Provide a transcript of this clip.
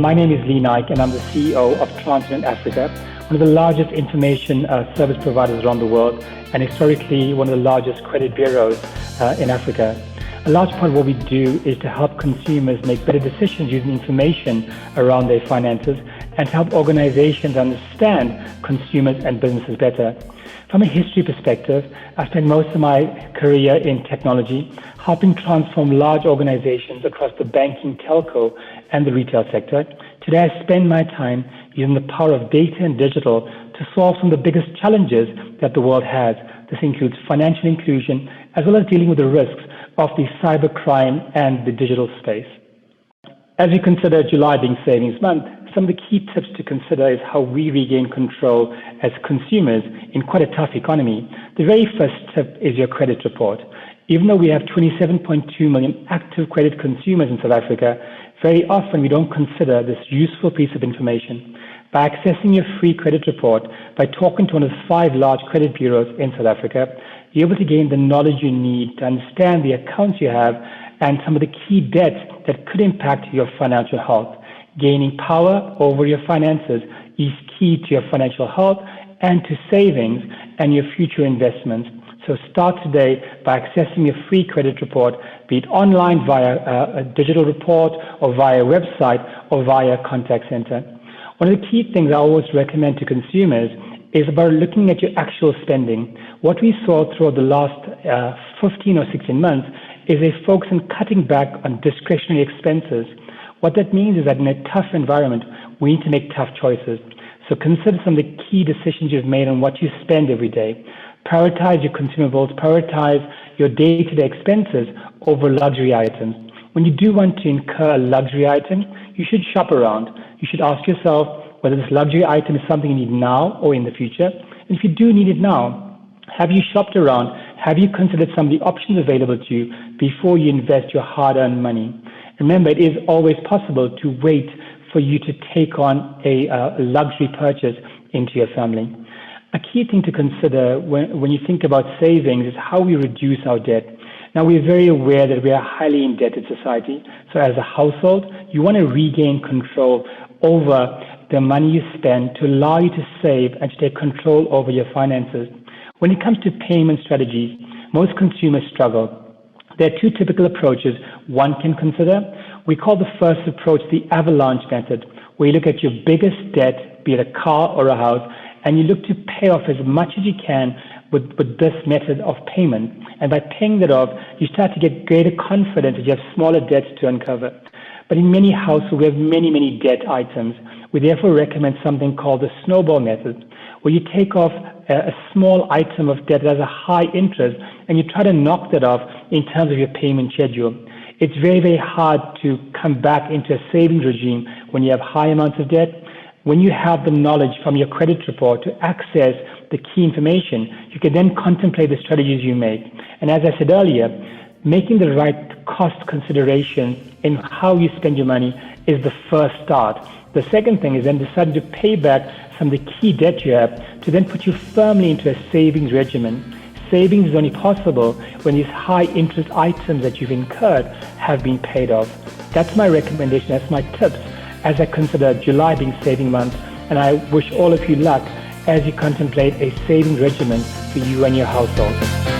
My name is Naik, and I'm the CEO of TransUnion Africa, one of the largest information service providers around the world, and historically one of the largest credit bureaus in Africa. A large part of what we do is to help consumers make better decisions using information around their finances and to help organizations understand consumers and businesses better. From a history perspective, I spent most of my career in technology, helping transform large organizations across the banking, telco, and the retail sector. Today, I spend my time using the power of data and digital to solve some of the biggest challenges that the world has. This includes financial inclusion, as well as dealing with the risks of the cybercrime and the digital space. As we consider July being Savings Month, some of the key tips to consider is how we regain control as consumers in quite a tough economy. The very first tip is your credit report. Even though we have 27.2 million active credit consumers in South Africa, very often we don't consider this useful piece of information. By accessing your free credit report, by talking to one of the 5 large credit bureaus in South Africa, you're able to gain the knowledge you need to understand the accounts you have and some of the key debts that could impact your financial health. Gaining power over your finances is key to your financial health and to savings and your future investments. So start today by accessing your free credit report, be it online via a digital report or via a website or via a contact center. One of the key things I always recommend to consumers is about looking at your actual spending. What we saw throughout the last 15 or 16 months is a focus on cutting back on discretionary expenses. What that means is that in a tough environment, we need to make tough choices. So consider some of the key decisions you've made on what you spend every day. Prioritize your consumables, prioritize your day-to-day expenses over luxury items. When you do want to incur a luxury item, you should shop around. You should ask yourself whether this luxury item is something you need now or in the future. And if you do need it now, have you shopped around? Have you considered some of the options available to you before you invest your hard-earned money? Remember, it is always possible to wait for you to take on a luxury purchase into your family. A key thing to consider when you think about savings is how we reduce our debt. Now, we're very aware that we are a highly indebted society. So as a household, you want to regain control over the money you spend to allow you to save and to take control over your finances. When it comes to payment strategies, most consumers struggle. There are 2 typical approaches one can consider. We call the first approach the Avalanche Method, where you look at your biggest debt, be it a car or a house, and you look to pay off as much as you can with this method of payment. And by paying that off, you start to get greater confidence that you have smaller debts to uncover. But in many households, we have many debt items. We therefore recommend something called the snowball method, where you take off a small item of debt that has a high interest and you try to knock that off in terms of your payment schedule. It's very hard to come back into a savings regime when you have high amounts of debt. When you have the knowledge from your credit report to access the key information, you can then contemplate the strategies you make. And as I said earlier, making the right cost considerations in how you spend your money is the first start. The second thing is then deciding to pay back some of the key debt you have to then put you firmly into a savings regimen. Savings is only possible when these high interest items that you've incurred have been paid off. That's my recommendation, that's my tips as I consider July being Saving Month, and I wish all of you luck as you contemplate a savings regimen for you and your household.